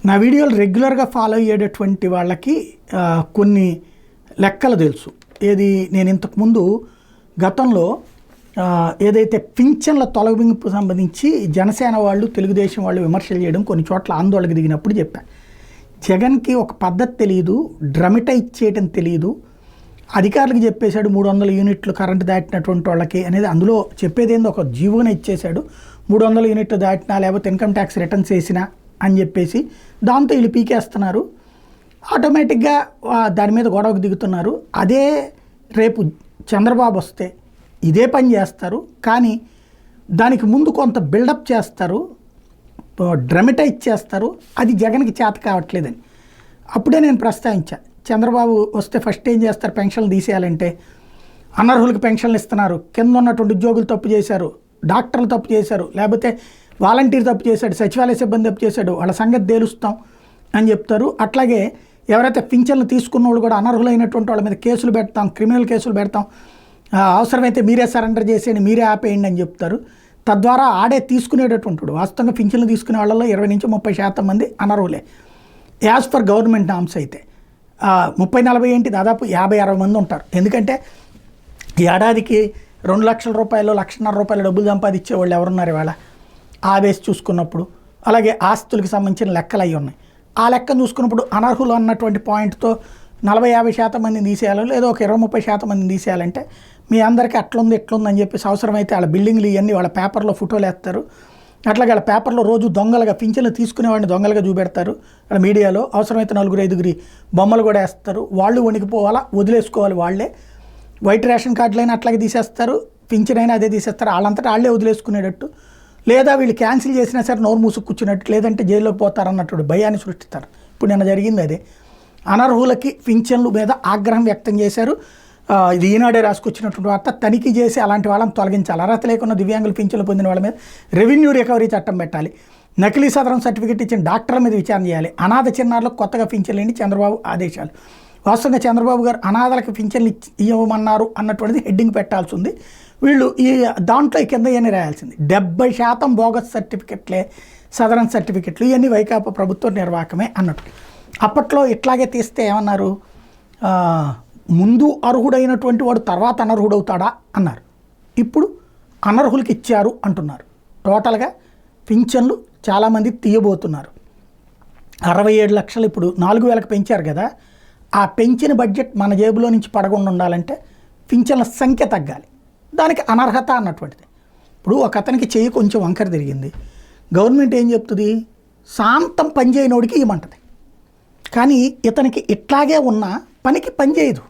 నా వీడియోలు రెగ్యులర్గా ఫాలో అయ్యేటటువంటి వాళ్ళకి కొన్ని లెక్కలు తెలుసు. ఏది నేను ఇంతకుముందు గతంలో ఏదైతే పింఛన్ల తొలగింపు సంబంధించి జనసేన వాళ్ళు తెలుగుదేశం వాళ్ళు విమర్శలు చేయడం కొన్ని చోట్ల ఆందోళనకు దిగినప్పుడు చెప్పాను. జగన్కి ఒక పద్ధతి తెలియదు, డ్రమటైజ్ చేయడం తెలియదు. అధికారులకు చెప్పేశాడు 300 యూనిట్లు కరెంటు దాటినటువంటి వాళ్ళకి అనేది, అందులో చెప్పేది ఏందో ఒక జీవోనే ఇచ్చేశాడు. 300 యూనిట్లు దాటినా లేకపోతే ఇన్కమ్ ట్యాక్స్ రిటర్న్స్ వేసినా అని చెప్పేసి దాంతో వీళ్ళు పీకేస్తున్నారు. ఆటోమేటిక్గా దాని మీద గొడవకు దిగుతున్నారు. అదే రేపు చంద్రబాబు వస్తే ఇదే పని చేస్తారు, కానీ దానికి ముందు కొంత బిల్డప్ చేస్తారు, డ్రమటైజ్ చేస్తారు. అది జగన్కి చేత కావట్లేదని అప్పుడే నేను ప్రస్తావించాను. చంద్రబాబు వస్తే ఫస్ట్ ఏం చేస్తారు? పెన్షన్లు తీసేయాలంటే అనర్హులకు పెన్షన్లు ఇస్తున్నారు, కింద ఉన్నటువంటి ఉద్యోగులు తప్పు చేశారు, డాక్టర్లు తప్పు చేశారు, లేకపోతే వాలంటీర్ తప్పు చేశాడు, సచివాలయ సిబ్బంది తప్పు చేశాడు, వాళ్ళ సంగతి తేలుస్తాం అని చెప్తారు. అట్లాగే ఎవరైతే పింఛన్లు తీసుకున్న వాళ్ళు కూడా అనర్హులైనటువంటి వాళ్ళ మీద కేసులు పెడతాం, క్రిమినల్ కేసులు పెడతాం, అవసరమైతే మీరే సరెండర్ చేసేయండి, మీరే ఆపేయండి అని చెప్తారు. తద్వారా ఆడే తీసుకునేటటువంటి వాస్తవంగా పింఛన్లు తీసుకునే వాళ్ళలో 20 నుంచి 30% మంది అనర్హులే యాజ్ పర్ గవర్నమెంట్ నామ్స్. అయితే 30-40 ఏంటి, దాదాపు 50-60 మంది ఉంటారు. ఎందుకంటే ఏడాదికి 2 లక్షల రూపాయలు, 1,50,000 రూపాయలు డబ్బులు సంపాదించే వాళ్ళు ఎవరున్నారు ఇవాళ ఆ వేసి చూసుకున్నప్పుడు? అలాగే ఆస్తులకు సంబంధించిన లెక్కలు అవి ఉన్నాయి. ఆ లెక్కను చూసుకున్నప్పుడు అనర్హులు అన్నటువంటి పాయింట్తో 40-50% మందిని తీసేయాలి, లేదా ఒక 20-30% మందిని తీసేయాలంటే మీ అందరికీ అట్లుంది ఇట్లుంది అని చెప్పేసి అవసరమైతే వాళ్ళ బిల్డింగ్లు ఇవన్నీ వాళ్ళ పేపర్లో ఫోటోలు వేస్తారు. అట్లాగే వాళ్ళ పేపర్లో రోజు దొంగలుగా పింఛన్లు తీసుకునేవాడిని దొంగలుగా చూపెడతారు వాళ్ళ మీడియాలో. అవసరమైతే 4-5 బొమ్మలు కూడా వేస్తారు. వాళ్ళు వణికిపోవాలా, వదిలేసుకోవాలి వాళ్ళే. వైట్ రేషన్ కార్డులైనా అట్లాగే తీసేస్తారు, పింఛన్ అయినా అదే తీసేస్తారు. వాళ్ళంతటా వాళ్ళే వదిలేసుకునేటట్టు, లేదా వీళ్ళు క్యాన్సిల్ చేసినా సరే నోరు మూసుకు కూర్చున్నట్టు, లేదంటే జైల్లోకి పోతారన్నట్టు భయాన్ని సృష్టిస్తారు. ఇప్పుడు నిన్న జరిగింది అదే. అనర్హులకి పింఛన్లు మీద ఆగ్రహం వ్యక్తం చేశారు. ఇది ఈనాడే రాసుకొచ్చినటువంటి వార్త. తనిఖీ చేసి అలాంటి వాళ్ళని తొలగించాలి. అర్హత లేకుండా దివ్యాంగులు పింఛన్లు పొందిన వాళ్ళ మీద రెవెన్యూ రికవరీ చట్టం పెట్టాలి. నకిలీ సదరం సర్టిఫికేట్ ఇచ్చిన డాక్టర్ల మీద విచారణ చేయాలి. అనాథ చిన్నారులకు కొత్తగా పింఛన్లు ఏంటి చంద్రబాబు ఆదేశాలు. వాస్తవంగా చంద్రబాబు గారు అనాథలకు పింఛన్లు ఇవ్వమన్నారు అన్నటువంటిది హెడ్డింగ్ పెట్టాల్సి ఉంది. వీళ్ళు ఈ దాంట్లో కింద ఇవన్నీ రాయాల్సింది. 70% బోగస్ సర్టిఫికెట్లే సదరన్ సర్టిఫికెట్లు, ఇవన్నీ వైకాపా ప్రభుత్వ నిర్వాహకమే అన్నట్టు. అప్పట్లో ఇట్లాగే తీస్తే ఏమన్నారు, ముందు అర్హుడైనటువంటి వాడు తర్వాత అనర్హుడవుతాడా అన్నారు. ఇప్పుడు అనర్హులకి ఇచ్చారు అంటున్నారు. టోటల్గా పింఛన్లు చాలామంది తీయబోతున్నారు. 67 లక్షలు ఇప్పుడు 4,000కి పెంచారు కదా. ఆ పెంచిన బడ్జెట్ మన జేబులో నుంచి పడకుండా ఉండాలంటే పింఛన్ల సంఖ్య తగ్గాలి. దానికి అనర్హత అన్నటువంటిది. ఇప్పుడు ఒక అతనికి చెయ్యి కొంచెం వంకర తిరిగింది, గవర్నమెంట్ ఏం చెప్తుంది? శాంతం పనిచేయనోడికి ఇవ్వమంటుంది. కానీ ఇతనికి ఇట్లాగే ఉన్న పనికి పనిచేయదు.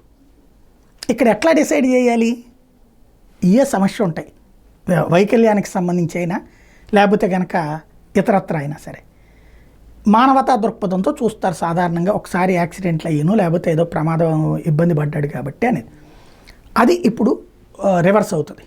ఇక్కడ ఎట్లా డిసైడ్ చేయాలి? ఇవే సమస్య ఉంటాయి. వైకల్యానికి సంబంధించి అయినా లేకపోతే కనుక ఇతరత్ర అయినా సరే మానవతా దృక్పథంతో చూస్తారు సాధారణంగా. ఒకసారి యాక్సిడెంట్లు అయ్యాను, లేకపోతే ఏదో ప్రమాదం ఇబ్బంది పడ్డాడు కాబట్టి అనేది. అది ఇప్పుడు రివర్స్ అవుతుంది.